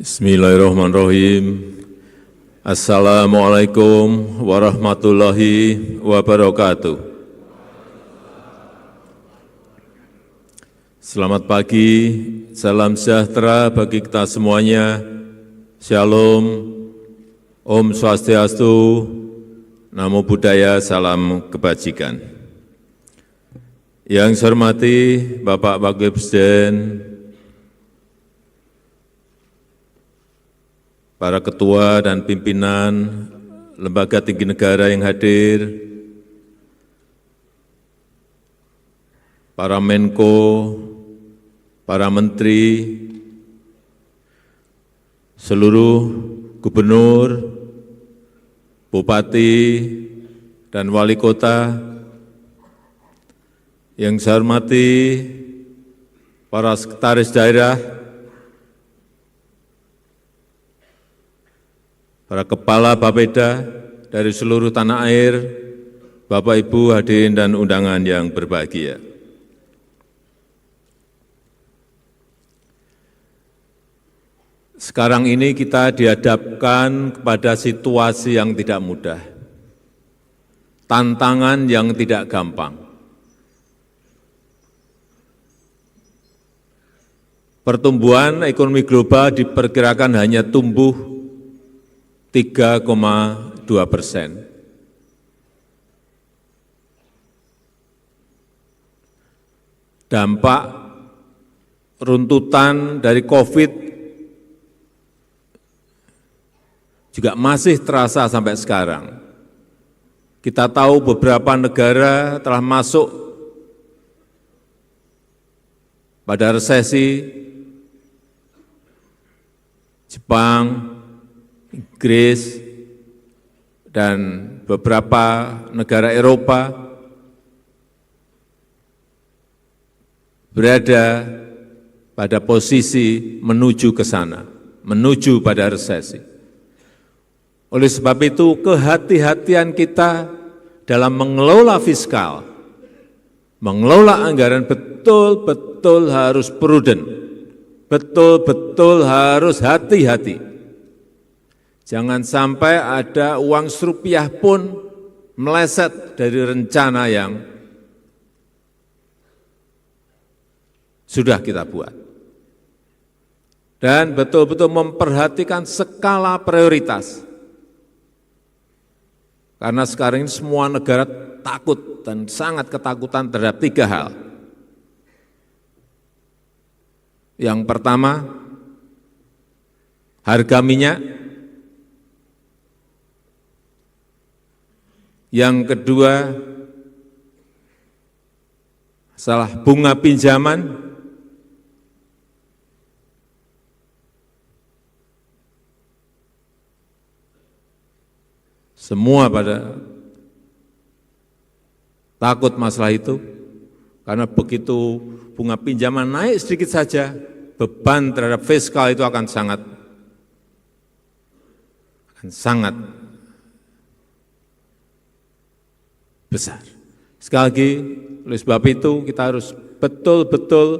Bismillahirrahmanirrahim. Assalamualaikum warahmatullahi wabarakatuh. Selamat pagi, salam sejahtera bagi kita semuanya. Shalom, Om Swastiastu, Namo Buddhaya, salam kebajikan. Yang saya hormati Bapak Wakil Presiden, para ketua dan pimpinan lembaga tinggi negara yang hadir, para Menko, para Menteri, seluruh gubernur, bupati, dan wali kota, yang saya hormati para sekretaris daerah, para kepala Bapeda dari seluruh tanah air, Bapak Ibu hadirin dan undangan yang berbahagia. Sekarang ini kita dihadapkan kepada situasi yang tidak mudah, tantangan yang tidak gampang. Pertumbuhan ekonomi global diperkirakan hanya tumbuh 3,2%. Dampak runtutan dari COVID juga masih terasa sampai sekarang. Kita tahu beberapa negara telah masuk pada resesi, Jepang, Inggris, dan beberapa negara Eropa berada pada posisi menuju ke sana, menuju pada resesi. Oleh sebab itu, kehati-hatian kita dalam mengelola fiskal, mengelola anggaran betul-betul harus prudent, betul-betul harus hati-hati. Jangan sampai ada uang serupiah pun meleset dari rencana yang sudah kita buat. Dan betul-betul memperhatikan skala prioritas. Karena sekarang ini semua negara takut dan sangat ketakutan terhadap 3 hal. Yang pertama, harga minyak. Yang kedua, masalah bunga pinjaman. Semua pada takut masalah itu, karena begitu bunga pinjaman naik sedikit saja, beban terhadap fiskal itu akan sangat besar. Sekali lagi, oleh sebab itu kita harus betul-betul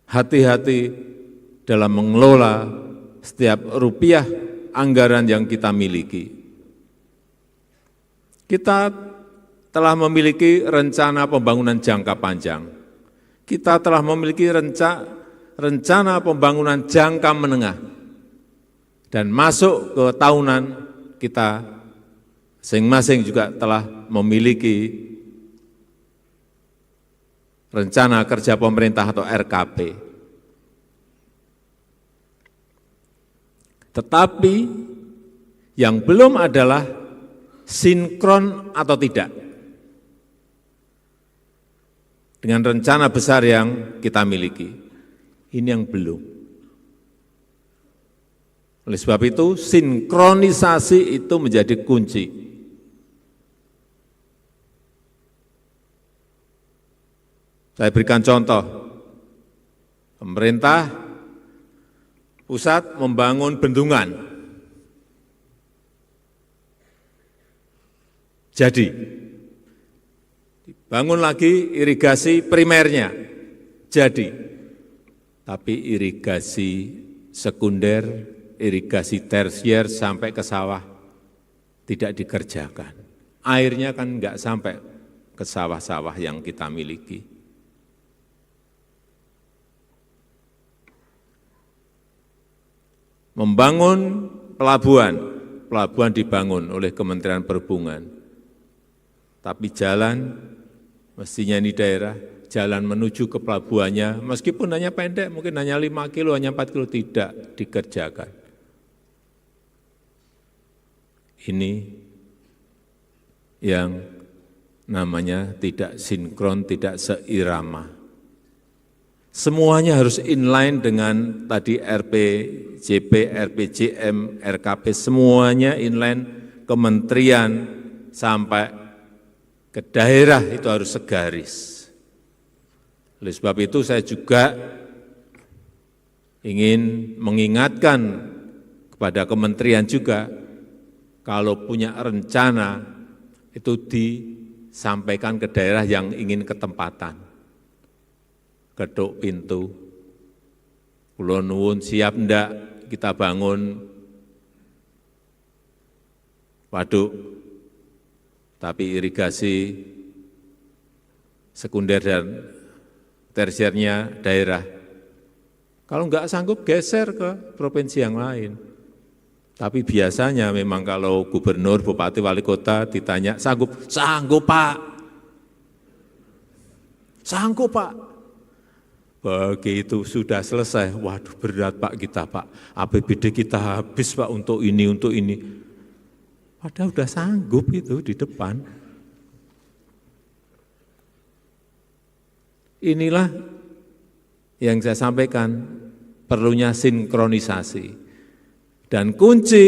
hati-hati dalam mengelola setiap rupiah anggaran yang kita miliki. Kita telah memiliki rencana pembangunan jangka panjang. Kita telah memiliki rencana pembangunan jangka menengah. Dan masuk ke tahunan kita masing-masing juga telah memiliki rencana kerja pemerintah atau RKP. Tetapi yang belum adalah sinkron atau tidak dengan rencana besar yang kita miliki. Ini yang belum. Oleh sebab itu, sinkronisasi itu menjadi kunci. Saya berikan contoh, pemerintah pusat membangun bendungan. Jadi, dibangun lagi irigasi primernya. Jadi, tapi irigasi sekunder, irigasi tersier sampai ke sawah tidak dikerjakan. Airnya kan enggak sampai ke sawah-sawah yang kita miliki. Membangun pelabuhan, pelabuhan dibangun oleh Kementerian Perhubungan, tapi jalan, mestinya ini daerah, jalan menuju ke pelabuhannya, meskipun hanya pendek, mungkin hanya 5 kilo, hanya 4 kilo, tidak dikerjakan. Ini yang namanya tidak sinkron, tidak seirama. Semuanya harus inline dengan tadi RPJP, RPJM, RKP, semuanya inline, kementerian sampai ke daerah itu harus segaris. Oleh sebab itu saya juga ingin mengingatkan kepada kementerian juga, kalau punya rencana itu disampaikan ke daerah yang ingin ketempatan. Ketuk pintu, kula nuwun siap ndak kita bangun waduk, tapi irigasi sekunder dan tersiernya daerah. Kalau enggak sanggup geser ke provinsi yang lain. Tapi biasanya memang kalau gubernur, bupati, wali kota ditanya sanggup, sanggup Pak, sanggup Pak. Begitu sudah selesai, waduh berat Pak kita Pak, APBD kita habis Pak untuk ini, untuk ini. Padahal sudah sanggup itu di depan. Inilah yang saya sampaikan, perlunya sinkronisasi. Dan kunci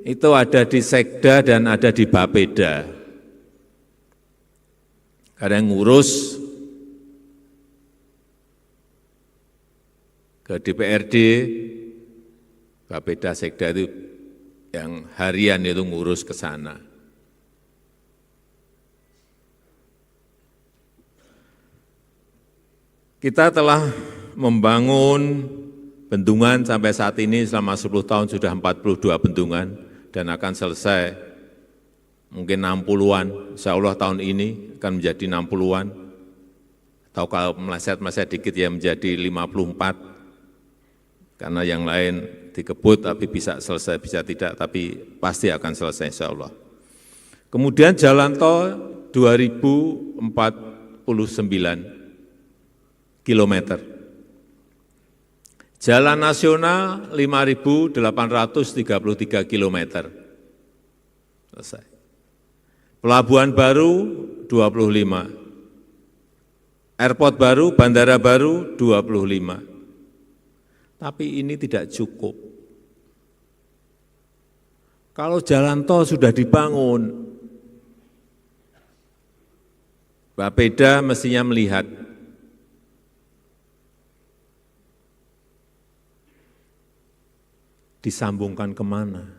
itu ada di Sekda dan ada di Bapeda. Karena yang ngurus ke DPRD, Bapeda, Sekda itu yang harian itu ngurus ke sana. Kita telah membangun bendungan sampai saat ini selama 10 tahun sudah 42 bendungan dan akan selesai mungkin 60-an, insya Allah tahun ini akan menjadi 60-an, atau kalau meleset-meleset dikit ya menjadi 54, karena yang lain dikebut tapi bisa selesai, bisa tidak, tapi pasti akan selesai insya Allah. Kemudian jalan tol 2049 kilometer. Jalan nasional 5.833 kilometer. Selesai. Pelabuhan baru 25. Airport baru, bandara baru 25. Tapi ini tidak cukup. Kalau jalan tol sudah dibangun, Bapeda mestinya melihat disambungkan kemana.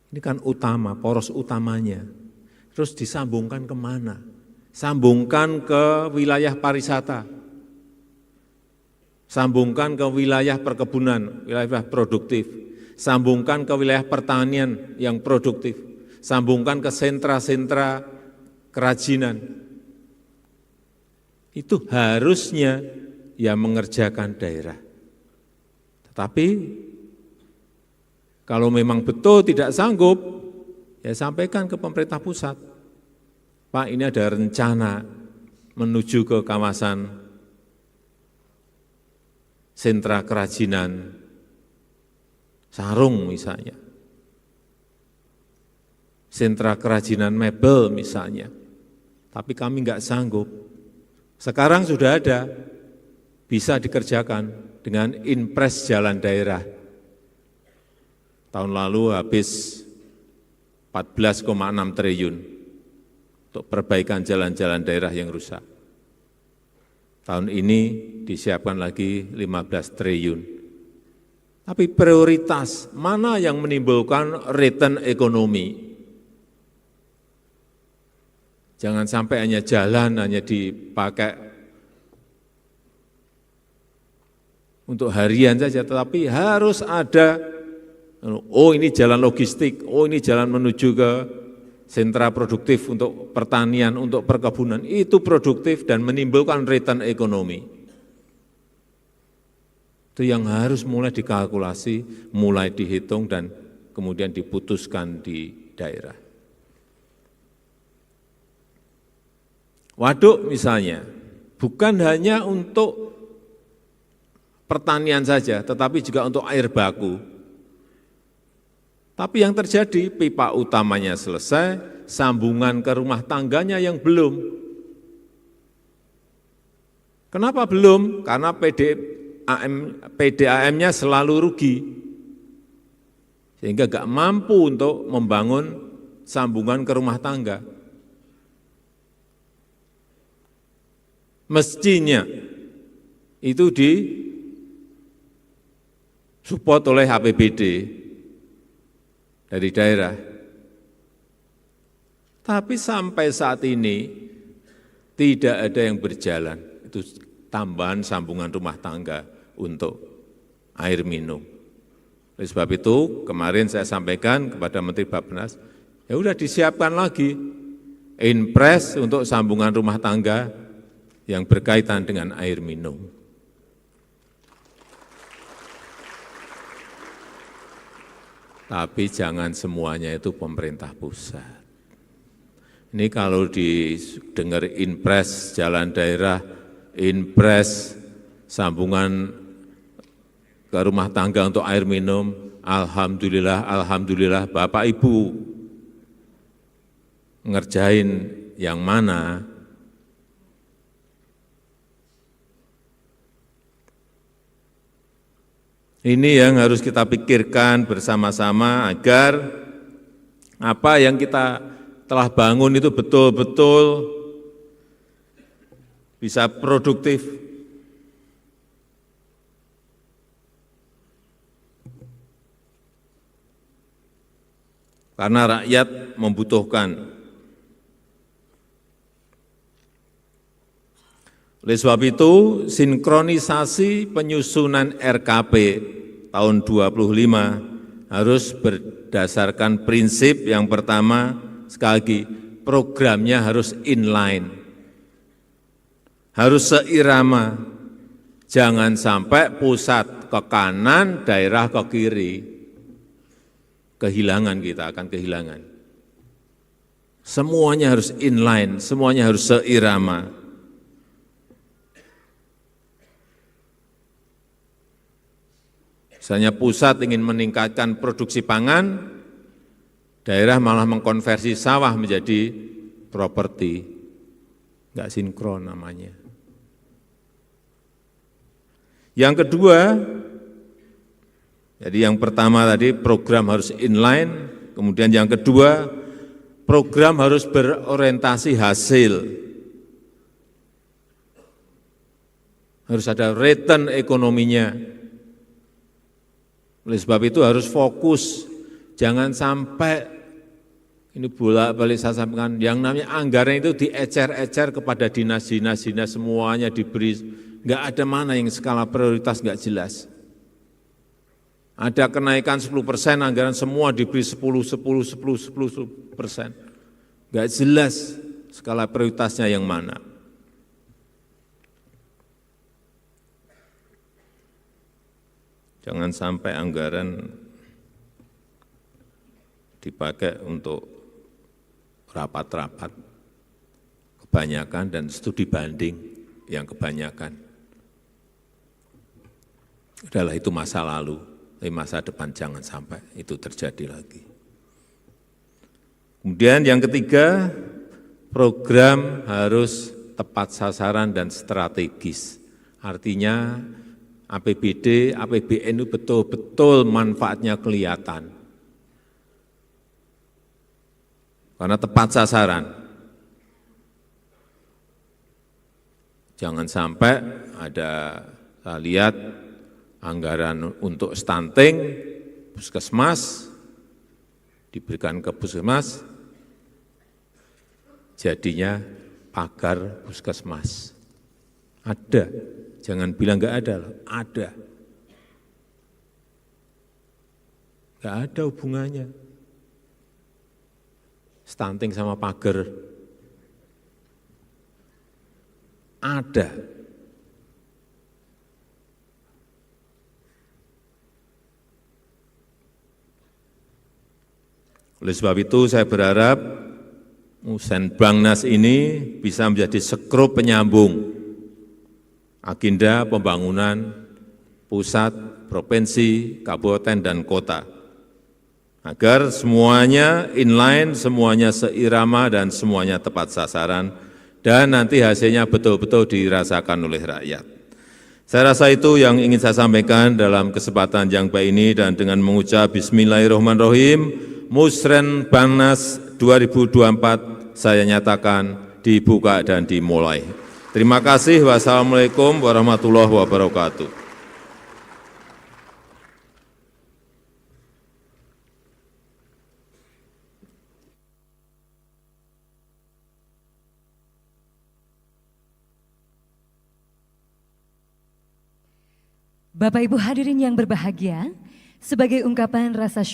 Ini kan utama, poros utamanya. Terus disambungkan kemana? Sambungkan ke wilayah pariwisata, sambungkan ke wilayah perkebunan, wilayah produktif, sambungkan ke wilayah pertanian yang produktif, sambungkan ke sentra-sentra kerajinan. Itu harusnya yang mengerjakan daerah. Tetapi kalau memang betul tidak sanggup, ya sampaikan ke pemerintah pusat. Pak, ini ada rencana menuju ke kawasan sentra kerajinan sarung misalnya, sentra kerajinan mebel misalnya, tapi kami enggak sanggup. Sekarang sudah ada, bisa dikerjakan dengan impres jalan daerah. Tahun lalu habis 14,6 triliun untuk perbaikan jalan-jalan daerah yang rusak. Tahun ini disiapkan lagi 15 triliun. Tapi prioritas mana yang menimbulkan return ekonomi? Jangan sampai hanya jalan, hanya dipakai untuk harian saja, tetapi harus ada, oh ini jalan logistik, oh ini jalan menuju ke sentra produktif untuk pertanian, untuk perkebunan, itu produktif dan menimbulkan return ekonomi. Itu yang harus mulai dikalkulasi, mulai dihitung dan kemudian diputuskan di daerah. Waduk misalnya, bukan hanya untuk pertanian saja, tetapi juga untuk air baku. Tapi yang terjadi, pipa utamanya selesai, sambungan ke rumah tangganya yang belum. Kenapa belum? Karena PDAM-nya selalu rugi, sehingga nggak mampu untuk membangun sambungan ke rumah tangga. Mestinya itu disupport oleh APBD dari daerah. Tapi sampai saat ini tidak ada yang berjalan, itu tambahan sambungan rumah tangga untuk air minum. Oleh sebab itu, kemarin saya sampaikan kepada Menteri Bappenas, ya udah disiapkan lagi inpres untuk sambungan rumah tangga yang berkaitan dengan air minum. Tapi jangan semuanya itu pemerintah pusat. Ini kalau didengar inpres jalan daerah, inpres sambungan ke rumah tangga untuk air minum, alhamdulillah, alhamdulillah, Bapak Ibu ngerjain yang mana? Ini yang harus kita pikirkan bersama-sama agar apa yang kita telah bangun itu betul-betul bisa produktif. Karena rakyat membutuhkan. Oleh sebab itu, sinkronisasi penyusunan RKP tahun 25 harus berdasarkan prinsip yang pertama, sekali lagi, programnya harus inline, harus seirama, jangan sampai pusat ke kanan, daerah ke kiri, kehilangan kita akan kehilangan. Semuanya harus inline, semuanya harus seirama. Misalnya pusat ingin meningkatkan produksi pangan, daerah malah mengkonversi sawah menjadi properti. Enggak sinkron namanya. Yang kedua, jadi yang pertama tadi program harus inline, kemudian yang kedua, program harus berorientasi hasil. Harus ada return ekonominya. Oleh sebab itu harus fokus, jangan sampai, ini bolak-balik saya sampaikan, yang namanya anggaran itu diecer-ecer kepada dinas-dinas, semuanya diberi, enggak ada mana yang skala prioritas enggak jelas. Ada kenaikan 10%, anggaran semua diberi 10%, enggak jelas skala prioritasnya yang mana. Jangan sampai anggaran dipakai untuk rapat-rapat kebanyakan dan studi banding yang kebanyakan. Adalah itu masa lalu, tapi masa depan jangan sampai itu terjadi lagi. Kemudian yang ketiga, program harus tepat sasaran dan strategis. Artinya APBD, APBN itu betul-betul manfaatnya kelihatan. Karena tepat sasaran. Jangan sampai ada, saya lihat, anggaran untuk stunting, puskesmas, diberikan ke puskesmas, jadinya pagar puskesmas. Ada. Jangan bilang enggak ada, ada. Nggak ada hubungannya. Stunting sama pager. Ada. Oleh sebab itu saya berharap Musrenbangnas ini bisa menjadi sekrup penyambung agenda pembangunan pusat, provinsi, kabupaten, dan kota, agar semuanya inline, semuanya seirama, dan semuanya tepat sasaran, dan nanti hasilnya betul-betul dirasakan oleh rakyat. Saya rasa itu yang ingin saya sampaikan dalam kesempatan yang baik ini, dan dengan mengucap Bismillahirrahmanirrahim, Musrenbangnas 2024 saya nyatakan dibuka dan dimulai. Terima kasih. Wassalamualaikum warahmatullahi wabarakatuh. Bapak Ibu hadirin yang berbahagia, sebagai ungkapan rasa